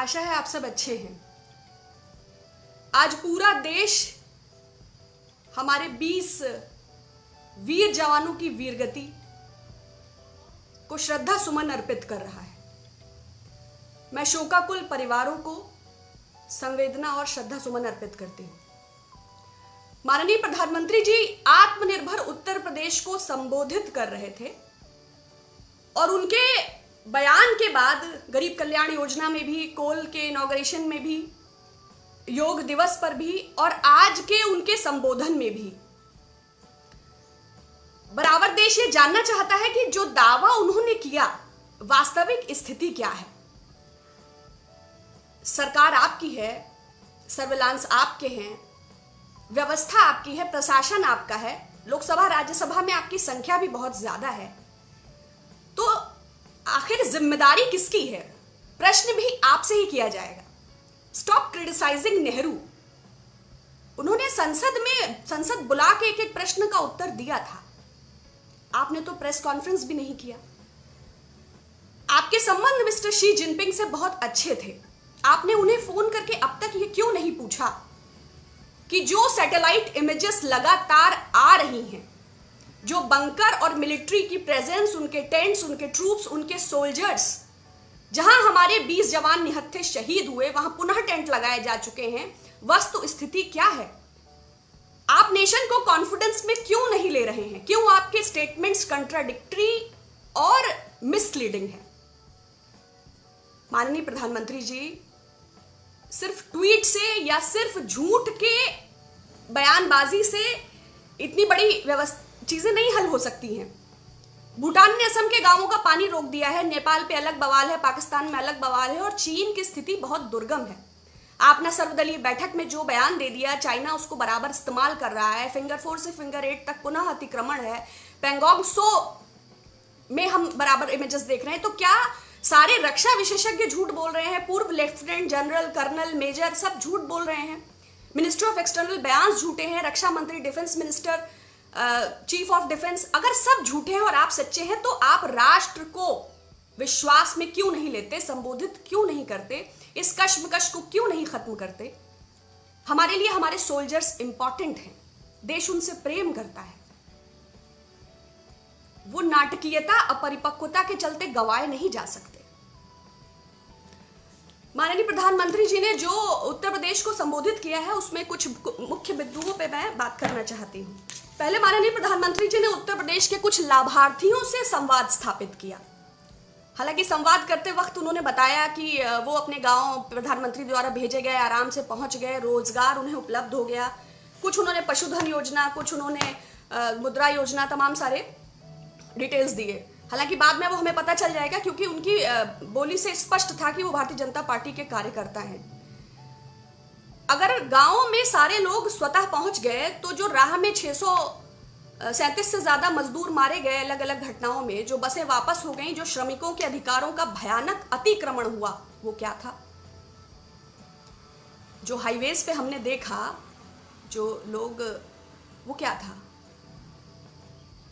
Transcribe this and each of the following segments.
आशा है आप सब अच्छे हैं। आज पूरा देश हमारे 20 वीर जवानों की वीरगति को श्रद्धा सुमन अर्पित कर रहा है। मैं शोकाकुल परिवारों को संवेदना और श्रद्धा सुमन अर्पित करती हूं। माननीय प्रधानमंत्री जी आत्मनिर्भर उत्तर प्रदेश को संबोधित कर रहे थे और उनके बयान के बाद गरीब कल्याण योजना में भी, कोल के इनॉग्रेशन में भी, योग दिवस पर भी और आज के उनके संबोधन में भी बराबर देश ये जानना चाहता है कि जो दावा उन्होंने किया वास्तविक स्थिति क्या है। सरकार आपकी है, सर्विलांस आपके हैं, व्यवस्था आपकी है, प्रशासन आपका है, लोकसभा राज्यसभा में आपकी संख्या भी बहुत ज्यादा है, तो आखिर जिम्मेदारी किसकी है? प्रश्न भी आपसे ही किया जाएगा। Stop criticising Nehru. उन्होंने संसद बुला के एक एक प्रश्न का उत्तर दिया था। आपने तो प्रेस कॉन्फ्रेंस भी नहीं किया। आपके संबंध मिस्टर शी जिनपिंग से बहुत अच्छे थे। आपने उन्हें फोन करके अब तक ये क्यों नहीं पूछा कि जो सैटेलाइट इमेजेस लगातार आ रही हैं, जो बंकर और मिलिट्री की प्रेजेंस, उनके टेंट्स, उनके ट्रूप्स, उनके सोल्जर्स, जहां हमारे 20 जवान निहत्थे शहीद हुए, वहां पुनः टेंट लगाए जा चुके हैं, वस्तु स्थिति क्या है? आप नेशन को कॉन्फिडेंस में क्यों नहीं ले रहे हैं? क्यों आपके स्टेटमेंट्स कंट्राडिक्टरी और मिसलीडिंग है? माननीय प्रधानमंत्री जी, सिर्फ ट्वीट से या सिर्फ झूठ के बयानबाजी से इतनी बड़ी चीजें नहीं हल हो सकती हैं। भूटान ने असम के गांवों का पानी रोक दिया है, नेपाल पे अलग बवाल है, पाकिस्तान में अलग बवाल है और चीन की स्थिति बहुत दुर्गम है। आपने सर्वदलीय बैठक में जो बयान दे दिया, चाइना उसको बराबर इस्तेमाल कर रहा है। फिंगर 4 से फिंगर 8 तक पुनः अतिक्रमण है। पेंगोंग सो में हम बराबर इमेजेस देख रहे हैं। तो क्या सारे रक्षा विशेषज्ञ झूठ बोल रहे हैं? पूर्व लेफ्टिनेंट जनरल, कर्नल, मेजर सब झूठ बोल रहे हैं। मिनिस्ट्री ऑफ एक्सटर्नल बयान झूठे हैं। रक्षा मंत्री, defence minister, chief of defence, अगर सब झूठे हैं और आप सच्चे हैं तो आप राष्ट्र को विश्वास में क्यों नहीं लेते? संबोधित क्यों नहीं करते? इस कश्मकश को क्यों नहीं खत्म करते? हमारे लिए हमारे सोल्जर्स इंपॉर्टेंट हैं। देश उनसे प्रेम करता है। वो नाटकीयता, अपरिपक्वता के चलते गवाए नहीं जा सकते। माननीय प्रधानमंत्री जी ने जो उत्तर प्रदेश को संबोधित किया है उसमें कुछ मुख्य बिंदुओं पे मैं बात करना चाहती हूँ। पहले माननीय प्रधानमंत्री जी ने उत्तर प्रदेश के कुछ लाभार्थियों से संवाद स्थापित किया। हालांकि संवाद करते वक्त उन्होंने बताया कि वो अपने गांव प्रधानमंत्री द्वारा भेजे गए, आराम से पहुंच गए, रोजगार उन्हें उपलब्ध हो गया। कुछ उन्होंने पशुधन योजना, कुछ उन्होंने मुद्रा योजना, तमाम सारे डिटेल्स दिए। हालांकि बाद में वो हमें पता चल जाएगा क्योंकि उनकी बोली से स्पष्ट था कि वो भारतीय जनता पार्टी के कार्यकर्ता हैं। अगर गांवों में सारे लोग स्वतः पहुंच गए तो जो राह में 637 से ज्यादा मजदूर मारे गए अलग अलग घटनाओं में, जो बसें वापस हो गई, जो श्रमिकों के अधिकारों का भयानक अतिक्रमण हुआ, वो क्या था? जो हाईवेज पे हमने देखा जो लोग, वो क्या था?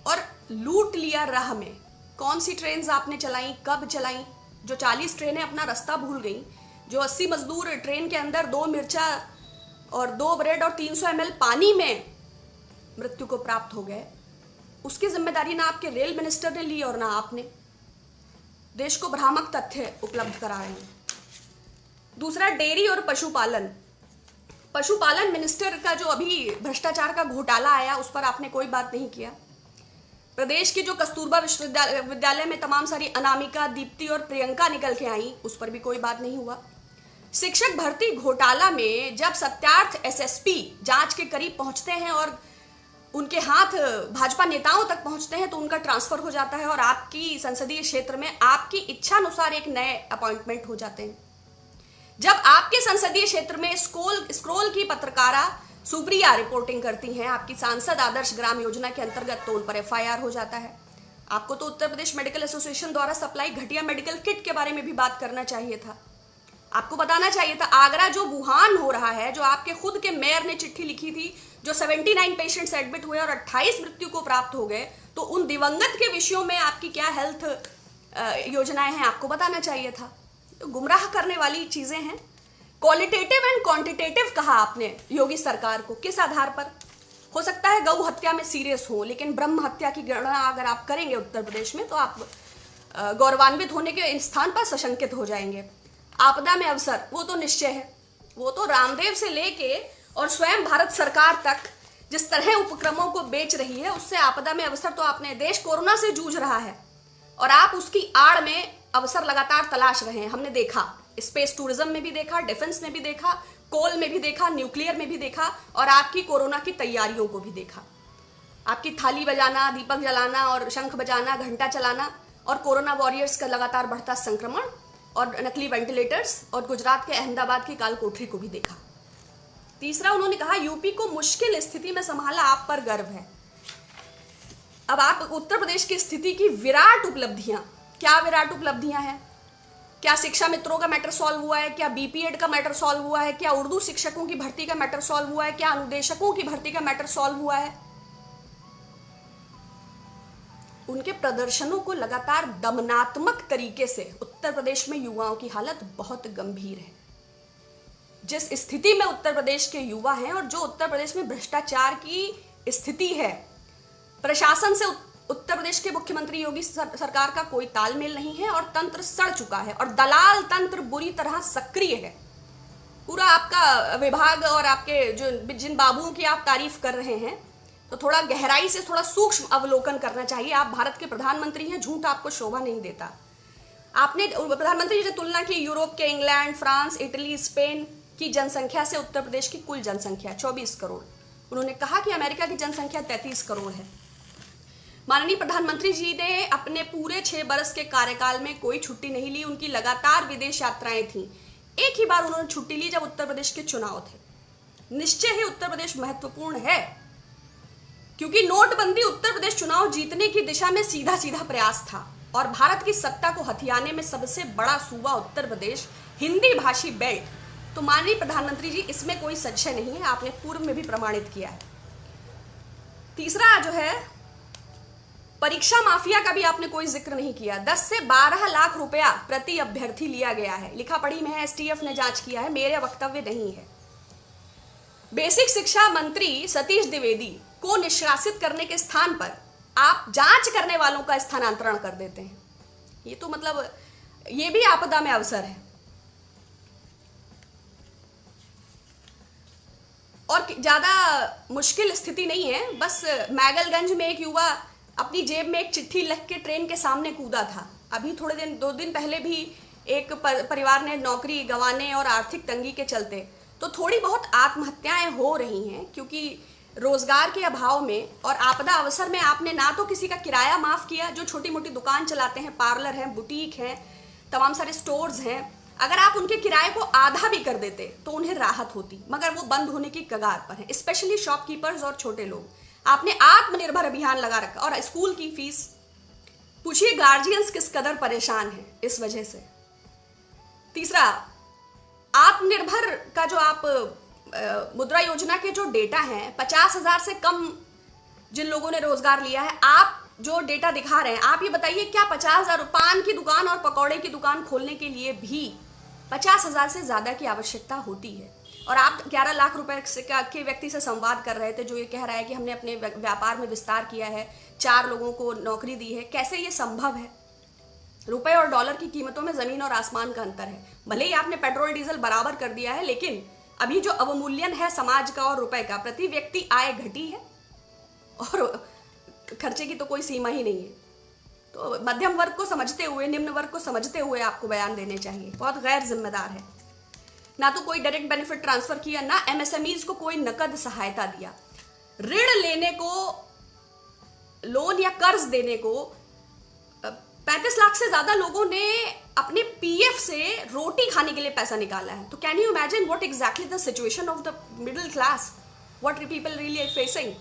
और लूट लिया राह में। कौन सी ट्रेन आपने चलाई, कब चलाई? जो 40 ट्रेनें अपना रास्ता भूल गई, जो 80 मजदूर ट्रेन के अंदर 2 मिर्चा और 2 ब्रेड और 300 ml पानी में मृत्यु को प्राप्त हो गए, उसकी जिम्मेदारी ना आपके रेल मिनिस्टर ने ली और ना आपने। देश को भ्रामक तथ्य उपलब्ध करा रहे हैं। दूसरा, डेयरी और पशुपालन। पशुपालन मिनिस्टर का जो अभी भ्रष्टाचार का घोटाला आया, उस पर आपने कोई बात नहीं किया। प्रदेश के जो कस्तूरबा विश्वविद्यालय में तमाम सारी अनामिका, दीप्ति और प्रियंका निकल के आई, उस पर भी कोई बात नहीं हुआ। शिक्षक भर्ती घोटाला में जब सत्यार्थ एसएसपी जांच के करीब पहुंचते हैं और उनके हाथ भाजपा नेताओं तक पहुंचते हैं तो उनका ट्रांसफर हो जाता है और आपकी संसदीय क्षेत्र में आपकी इच्छा अनुसार एक नए अपॉइंटमेंट हो जाते हैं। जब आपके संसदीय क्षेत्र में स्क्रोल की पत्रकारा सुप्रिया रिपोर्टिंग करती हैं आपकी सांसद आदर्श ग्राम योजना के अंतर्गत, तो उन पर एफआईआर हो जाता है। आपको तो उत्तर प्रदेश मेडिकल एसोसिएशन द्वारा सप्लाई घटिया मेडिकल किट के बारे में भी बात करना चाहिए था। आपको बताना चाहिए था आगरा जो वुहान हो रहा है, जो आपके खुद के मेयर ने चिट्ठी लिखी थी, जो 79 पेशेंट्स एडमिट हुए और 28 मृत्यु को प्राप्त हो गए, तो उन दिवंगत के विषयों में आपकी क्या हेल्थ योजनाएं हैं आपको बताना चाहिए था। तो गुमराह करने वाली चीजें हैं। क्वालिटेटिव एंड क्वांटिटेटिव कहा आपने योगी सरकार को, किस आधार पर? हो सकता है गौ हत्या में सीरियस हो, लेकिन ब्रह्म हत्या की गणना अगर आप करेंगे उत्तर प्रदेश में तो आप गौरवान्वित होने के स्थान पर सशंकित हो जाएंगे। आपदा में अवसर, वो तो निश्चय है, वो तो रामदेव से लेके और स्वयं भारत सरकार तक जिस तरह उपक्रमों को बेच रही है, उससे आपदा में अवसर तो आपने, देश कोरोना से जूझ रहा है और आप उसकी आड़ में अवसर लगातार तलाश रहे हैं। हमने देखा, स्पेस टूरिज्म में भी देखा, डिफेंस में भी देखा, कोल में भी देखा, न्यूक्लियर में भी देखा और आपकी कोरोना की तैयारियों को भी देखा। आपकी थाली बजाना, दीपक जलाना और शंख बजाना, घंटा चलाना और कोरोना वॉरियर्स का लगातार बढ़ता संक्रमण और नकली वेंटिलेटर्स और गुजरात के अहमदाबाद की काल कोठरी को भी देखा। तीसरा, उन्होंने कहा यूपी को मुश्किल स्थिति में संभाला, आप पर गर्व है। अब आप उत्तर प्रदेश की स्थिति की विराट उपलब्धियां, क्या विराट उपलब्धियां हैं? क्या शिक्षा मित्रों का मैटर सॉल्व हुआ है? क्या बीपीएड का मैटर सॉल्व हुआ है? क्या उर्दू शिक्षकों की भर्ती का मैटर सॉल्व हुआ है? क्या अनुदेशकों की भर्ती का मैटर सॉल्व हुआ है? उनके प्रदर्शनों को लगातार दमनात्मक तरीके से उत्तर प्रदेश में युवाओं की हालत बहुत गंभीर है। जिस स्थिति में उत्तर प्रदेश के युवा हैं और जो उत्तर प्रदेश में भ्रष्टाचार की स्थिति है, प्रशासन से उत्तर प्रदेश के मुख्यमंत्री योगी सरकार का कोई तालमेल नहीं है और तंत्र सड़ चुका है और दलाल तंत्र बुरी तरह सक्रिय है। पूरा आपका विभाग और आपके जो जिन बाबुओं की आप तारीफ कर रहे हैं, तो थोड़ा गहराई से, थोड़ा सूक्ष्म अवलोकन करना चाहिए। आप भारत के प्रधानमंत्री हैं, झूठ आपको शोभा नहीं देता। आपने प्रधानमंत्री जी ने तुलना की यूरोप के इंग्लैंड, फ्रांस, इटली, स्पेन की जनसंख्या से उत्तर प्रदेश की कुल जनसंख्या 24 करोड़। उन्होंने कहा कि अमेरिका की जनसंख्या 33 करोड़ है। माननीय प्रधानमंत्री जी ने अपने पूरे 6 बरस के कार्यकाल में कोई छुट्टी नहीं ली। उनकी लगातार विदेश यात्राएं थी। एक ही बार उन्होंने छुट्टी ली जब उत्तर प्रदेश के चुनाव थे। निश्चय ही उत्तर प्रदेश महत्वपूर्ण है, क्योंकि नोटबंदी उत्तर प्रदेश चुनाव जीतने की दिशा में सीधा सीधा प्रयास था और भारत की सत्ता को हथियाने में सबसे बड़ा सूबा उत्तर प्रदेश, हिंदी भाषी बेल्ट। तो माननीय प्रधानमंत्री जी, इसमें कोई संशय नहीं है, आपने पूर्व में भी प्रमाणित किया है। तीसरा जो है, परीक्षा माफिया का भी आपने कोई जिक्र नहीं किया। 10 से 12 लाख रुपया प्रति अभ्यर्थी लिया गया है, लिखा पढ़ी में है, एसटीएफ ने जांच किया है, मेरे वक्तव्य नहीं है। बेसिक शिक्षा मंत्री सतीश द्विवेदी को निष्कासित करने के स्थान पर आप जांच करने वालों का स्थानांतरण कर देते हैं। ये तो मतलब, ये भी आपदा में अवसर है। और ज्यादा मुश्किल स्थिति नहीं है, बस मैगलगंज में एक युवा अपनी जेब में एक चिट्ठी लिख के ट्रेन के सामने कूदा था। अभी थोड़े 2 दिन पहले भी एक परिवार ने नौकरी गंवाने और आर्थिक तंगी के चलते तो थोड़ी बहुत आत्महत्याएं हो रही हैं, क्योंकि रोजगार के अभाव में और आपदा अवसर में आपने ना तो किसी का किराया माफ किया, जो छोटी मोटी दुकान चलाते हैं, पार्लर हैं, बुटीक हैं, तमाम सारे स्टोर्स हैं, अगर आप उनके किराए को आधा भी कर देते तो उन्हें राहत होती, मगर वो बंद होने की कगार पर है, स्पेशली शॉपकीपर्स और छोटे लोग। आपने आत्मनिर्भर अभियान लगा रखा और स्कूल की फीस, पूछिए गार्जियंस किस कदर परेशान हैं इस वजह से। तीसरा, आत्मनिर्भर का जो आप मुद्रा योजना के जो डेटा हैं, 50,000 से कम जिन लोगों ने रोजगार लिया है, आप जो डेटा दिखा रहे हैं, आप ये बताइए क्या 50,000 पान की दुकान और पकौड़े की दुकान खोलने के लिए भी 50,000 से ज्यादा की आवश्यकता होती है? और आप 11 लाख रुपए के व्यक्ति से संवाद कर रहे थे जो ये कह रहा है कि हमने अपने व्यापार में विस्तार किया है, 4 लोगों को नौकरी दी है। कैसे ये संभव है? रुपए और डॉलर की कीमतों में जमीन और आसमान का अंतर है। भले ही आपने पेट्रोल डीजल बराबर कर दिया है, लेकिन अभी जो अवमूल्यन है समाज का और रुपए का, प्रति व्यक्ति आय घटी है और खर्चे की तो कोई सीमा ही नहीं है। तो मध्यम वर्ग को समझते हुए, निम्न वर्ग को समझते हुए आपको बयान देने चाहिए। बहुत गैर जिम्मेदार है। ना तो कोई डायरेक्ट बेनिफिट ट्रांसफर किया, ना एमएसएमईज को कोई नकद सहायता दिया। ऋण लेने को, लोन या कर्ज देने को 35 लाख से ज्यादा लोगों ने अपने पीएफ से रोटी खाने के लिए पैसा निकाला है। तो can you imagine what exactly the situation of the middle class, what people really are facing.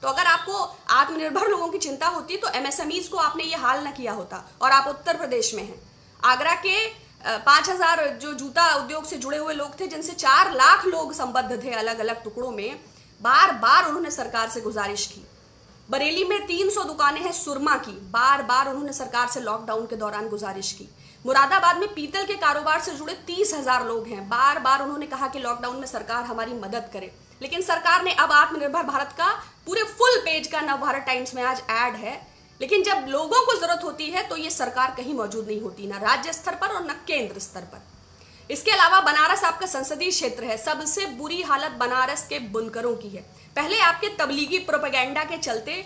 तो अगर आपको आत्मनिर्भर लोगों की चिंता होती तो एमएसएमईज को आपने ये हाल ना किया होता। और आप उत्तर प्रदेश में हैं, आगरा के 5,000 जो जूता उद्योग से जुड़े हुए लोग थे, जिनसे 4 लाख लोग संबद्ध थे अलग अलग टुकड़ों में, बार बार उन्होंने सरकार से गुजारिश की। बरेली में 300 दुकानें हैं सुरमा की, बार बार उन्होंने सरकार से लॉकडाउन के दौरान गुजारिश की। मुरादाबाद में पीतल के कारोबार से जुड़े 30,000 लोग हैं। बार बार उन्होंने कहा कि लॉकडाउन में सरकार हमारी मदद करे, लेकिन सरकार ने अब आत्मनिर्भर भारत का पूरे फुल पेज का नवभारत टाइम्स में आज ऐड है, लेकिन जब लोगों को जरूरत होती है तो ये सरकार कहीं मौजूद नहीं होती, ना राज्य स्तर पर और न केंद्र स्तर पर। इसके अलावा बनारस आपका संसदीय क्षेत्र है। सबसे बुरी हालत बनारस के बुनकरों की है। पहले आपके तबलीगी प्रोपेगेंडा के चलते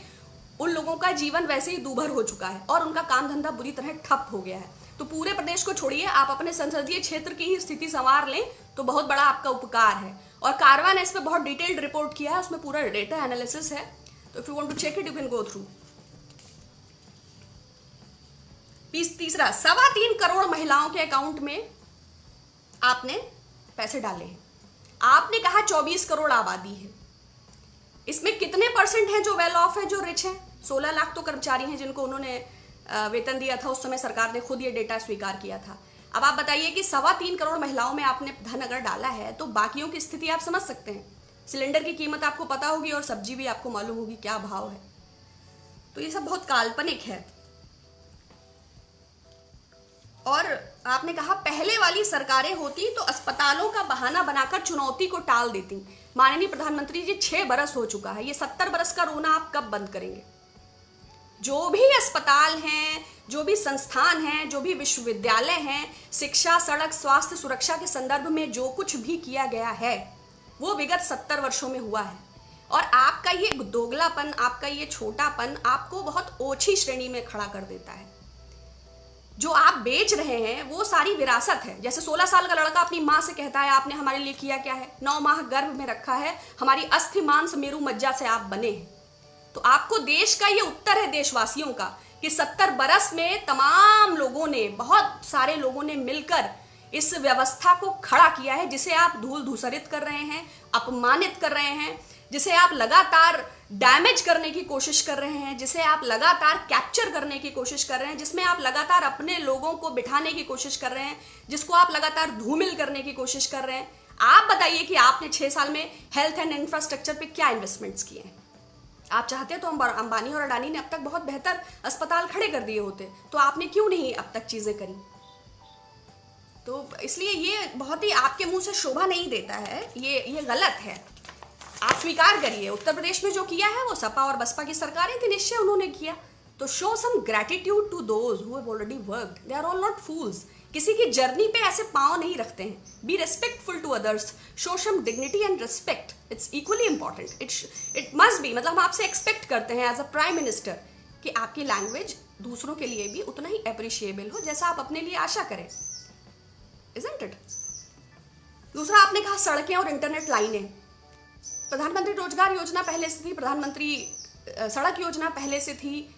उन लोगों का जीवन वैसे ही दूभर हो चुका है और उनका काम धंधा बुरी तरह ठप हो गया है। तो पूरे प्रदेश को छोड़िए, आप अपने संसदीय क्षेत्र की ही स्थिति संवार लें तो बहुत बड़ा आपका उपकार है। और कारवा ने इस पर बहुत डिटेल्ड रिपोर्ट किया है, उसमें पूरा डेटा एनालिसिस है, तो if you want to check it you can go through. तीसरा, 3.25 करोड़ महिलाओं के अकाउंट में आपने पैसे डाले हैं। आपने कहा 24 करोड़ आबादी है, इसमें कितने % है जो वेल ऑफ है, जो रिच है? 16 लाख तो कर्मचारी हैं जिनको उन्होंने वेतन दिया था, उस समय सरकार ने खुद ये डेटा स्वीकार किया था। अब आप बताइए कि 3.25 करोड़ महिलाओं में आपने धन अगर डाला है तो बाकियों की स्थिति आप समझ सकते हैं। सिलेंडर की कीमत आपको पता होगी और सब्जी भी आपको मालूम होगी क्या भाव है। तो ये सब बहुत काल्पनिक है। और आपने कहा पहले वाली सरकारें होती तो अस्पतालों का बहाना बनाकर चुनौती को टाल देती। माननीय प्रधानमंत्री जी, 6 बरस हो चुका है, ये 70 बरस का रोना आप कब बंद करेंगे? जो भी अस्पताल हैं, जो भी संस्थान हैं, जो भी विश्वविद्यालय हैं, शिक्षा, सड़क, स्वास्थ्य, सुरक्षा के संदर्भ में जो कुछ भी किया गया है वो विगत 70 वर्षों में हुआ है। और आपका ये दोगलापन, आपका ये छोटापन आपको बहुत ओछी श्रेणी में खड़ा कर देता है। जो आप बेच रहे हैं वो सारी विरासत है। जैसे 16 साल का लड़का अपनी माँ से कहता है आपने हमारे लिए किया क्या है, 9 माह गर्भ में रखा है, हमारी अस्थि मांस मेरू मज्जा से आप बने हैं। तो आपको देश का ये उत्तर है देशवासियों का कि 70 बरस में तमाम लोगों ने, बहुत सारे लोगों ने मिलकर इस व्यवस्था को खड़ा किया है, जिसे आप धूल धूसरित कर रहे हैं, अपमानित कर रहे हैं, जिसे आप लगातार डैमेज करने की कोशिश कर रहे हैं, जिसे आप लगातार कैप्चर करने की कोशिश कर रहे हैं, जिसमें आप लगातार अपने लोगों को बिठाने की कोशिश कर रहे हैं, जिसको आप लगातार धूमिल करने की कोशिश कर रहे हैं। आप बताइए कि आपने 6 साल में हेल्थ एंड इंफ्रास्ट्रक्चर पे क्या इन्वेस्टमेंट्स किए हैं? आप चाहते तो अंबानी और अडानी ने अब तक बहुत बेहतर अस्पताल खड़े कर दिए होते, तो आपने क्यों नहीं अब तक चीजें करी? तो इसलिए ये बहुत ही आपके मुंह से शोभा नहीं देता है, ये गलत है। आप स्वीकार करिए, उत्तर प्रदेश में जो किया है वो सपा और बसपा की सरकारें थी, निश्चय उन्होंने किया। तो show some gratitude to those who have already worked, they are all not fools. किसी की जर्नी पे ऐसे पांव नहीं रखते हैं। Be respectful to others, show some dignity and respect, it's equally important. It must be, मतलब हम आपसे एक्सपेक्ट करते हैं एज अ प्राइम मिनिस्टर कि आपकी लैंग्वेज दूसरों के लिए भी उतना ही अप्रिशिएबल हो जैसा आप अपने लिए आशा करें, इजंट इट? दूसरा, आपने कहा सड़कें और इंटरनेट लाइनें। प्रधानमंत्री रोजगार योजना पहले से थी, प्रधानमंत्री सड़क योजना पहले से थी।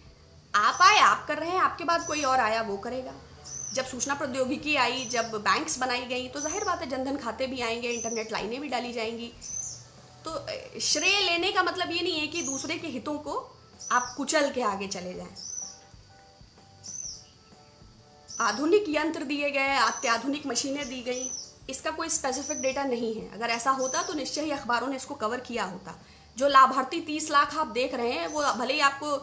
आप आए, आप कर रहे हैं, आपके बाद कोई और आया वो करेगा। जब सूचना प्रौद्योगिकी आई, जब बैंक्स बनाई गई, तो जाहिर बात है जनधन खाते भी आएंगे, इंटरनेट लाइनें भी डाली जाएंगी। तो श्रेय लेने का मतलब ये नहीं है कि दूसरे के हितों को आप कुचल के आगे चले जाएं। आधुनिक यंत्र दिए गए, अत्याधुनिक मशीनें दी गई, इसका कोई स्पेसिफिक डेटा नहीं है। अगर ऐसा होता तो निश्चय ही अखबारों ने इसको कवर किया होता। जो लाभार्थी 30 लाख आप देख रहे हैं वो भले ही आपको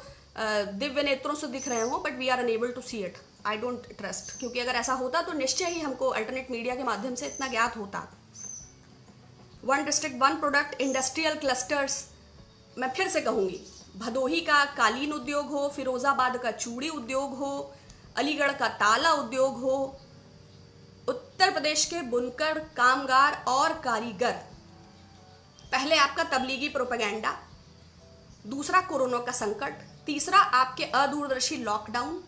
दिव्य नेत्रों से दिख रहे हो, but we are unable to see it. I don't trust, क्योंकि अगर ऐसा होता तो निश्चय ही हमको अल्टरनेट मीडिया के माध्यम से इतना ज्ञात होता। 1 डिस्ट्रिक्ट 1 प्रोडक्ट, इंडस्ट्रियल क्लस्टर्स, मैं फिर से कहूंगी, भदोही का कालीन उद्योग हो, फिरोजाबाद का चूड़ी उद्योग हो, अलीगढ़ का ताला उद्योग हो, उत्तर प्रदेश के बुनकर, कामगार और कारीगर। पहले आपका तबलीगी प्रोपेगेंडा, दूसरा कोरोना का संकट, तीसरा आपके अदूरदर्शी लॉकडाउन,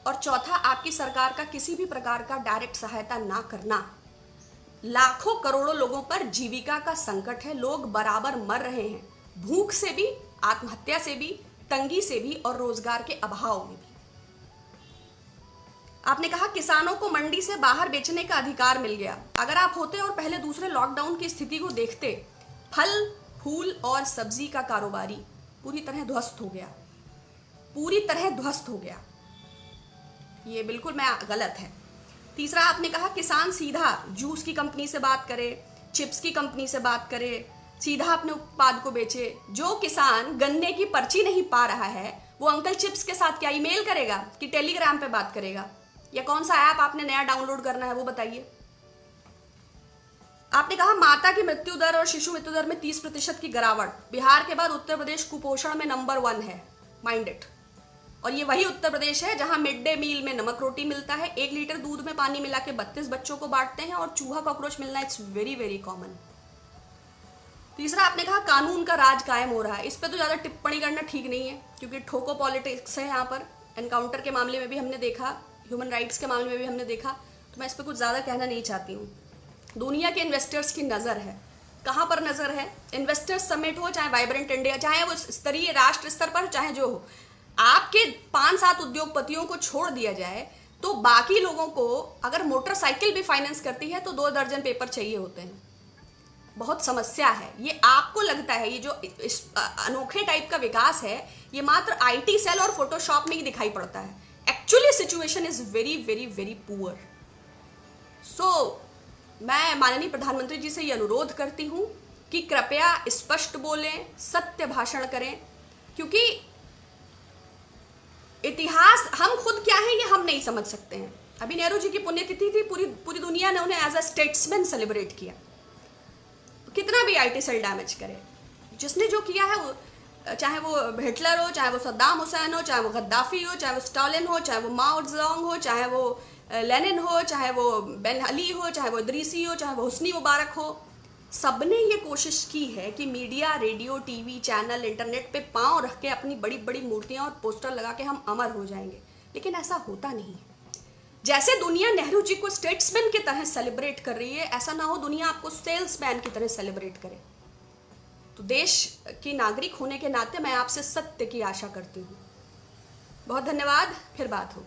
और चौथा आपकी सरकार का किसी भी प्रकार का डायरेक्ट सहायता ना करना। लाखों करोड़ों लोगों पर जीविका का संकट है। लोग बराबर मर रहे हैं, भूख से भी, आत्महत्या से भी, तंगी से भी और रोजगार के अभाव में भी। आपने कहा किसानों को मंडी से बाहर बेचने का अधिकार मिल गया। अगर आप होते और पहले दूसरे लॉकडाउन की स्थिति को देखते, फल, फूल और सब्जी का कारोबारी पूरी तरह ध्वस्त हो गया, पूरी तरह ध्वस्त हो गया। ये बिल्कुल गलत है। तीसरा, आपने कहा किसान सीधा जूस की कंपनी से बात करे, चिप्स की कंपनी से बात करे, सीधा अपने उत्पाद को बेचे। जो किसान गन्ने की पर्ची नहीं पा रहा है वो अंकल चिप्स के साथ क्या ईमेल करेगा कि टेलीग्राम पे बात करेगा? या कौन सा ऐप आपने नया डाउनलोड करना है वो बताइए। आपने कहा माता की मृत्यु दर और शिशु मृत्यु दर में 30% की गिरावट, बिहार के बाद उत्तर प्रदेश कुपोषण में नंबर 1 है, माइंड इट। और ये वही उत्तर प्रदेश है जहां मिड डे मील में नमक रोटी मिलता है, 1 लीटर दूध में पानी मिला के 32 बच्चों को बांटते हैं, और चूहा कॉकरोच मिलना इट्स वेरी वेरी कॉमन। तीसरा आपने कहा कानून का राज कायम हो रहा है। इस पर तो ज्यादा टिप्पणी करना ठीक नहीं है, क्योंकि ठोको पॉलिटिक्स है यहाँ पर। एनकाउंटर के मामले में भी हमने देखा, ह्यूमन राइट्स के मामले में भी हमने देखा, तो मैं इस पर कुछ ज्यादा कहना नहीं चाहती हूँ। दुनिया के इन्वेस्टर्स की नजर है, कहाँ पर नजर है? इन्वेस्टर्स समिट हो, चाहे वाइब्रेंट इंडिया, चाहे वो स्तरीय राष्ट्र स्तर पर, चाहे जो हो, आपके 5-7 उद्योगपतियों को छोड़ दिया जाए तो बाकी लोगों को अगर मोटरसाइकिल भी फाइनेंस करती है तो 2 दर्जन पेपर चाहिए होते हैं। बहुत समस्या है ये। आपको लगता है ये जो इस अनोखे टाइप का विकास है ये मात्र आईटी सेल और फोटोशॉप में ही दिखाई पड़ता है। Actually situation is very very very poor. So मैं माननीय प्रधानमंत्री जी से ये अनुरोध करती हूं कि कृपया स्पष्ट बोलें, सत्य भाषण करें, क्योंकि इतिहास हम खुद क्या है ये हम नहीं समझ सकते हैं। अभी नेहरू जी की पुण्यतिथि थी, पूरी दुनिया ने उन्हें एज अ स्टेट्समैन सेलिब्रेट किया। कितना भी आईटी सेल डैमेज करे, जिसने जो किया है वो, चाहे वो हिटलर हो, चाहे वो सद्दाम हुसैन हो, चाहे वो गद्दाफी हो, चाहे वो स्टालिन हो, चाहे वो माओ ज़ेडोंग हो, चाहे वो लेनिन हो, चाहे वो बेन अली हो, चाहे वो इदरीसी हो, चाहे वो हुस्नी मुबारक हो, सबने ये कोशिश की है कि media, radio, TV channel, internet पे पांव रख के अपनी बड़ी बड़ी मूर्तियां और पोस्टर लगा के हम अमर हो जाएंगे, लेकिन ऐसा होता नहीं है। जैसे दुनिया नेहरू जी को स्टेट्समैन की तरह सेलिब्रेट कर रही है, ऐसा ना हो दुनिया आपको सेल्समैन की तरह सेलिब्रेट करे। तो देश की नागरिक होने के नाते मैं आपसे सत्य की आशा करती हूँ। बहुत धन्यवाद, फिर बात हो।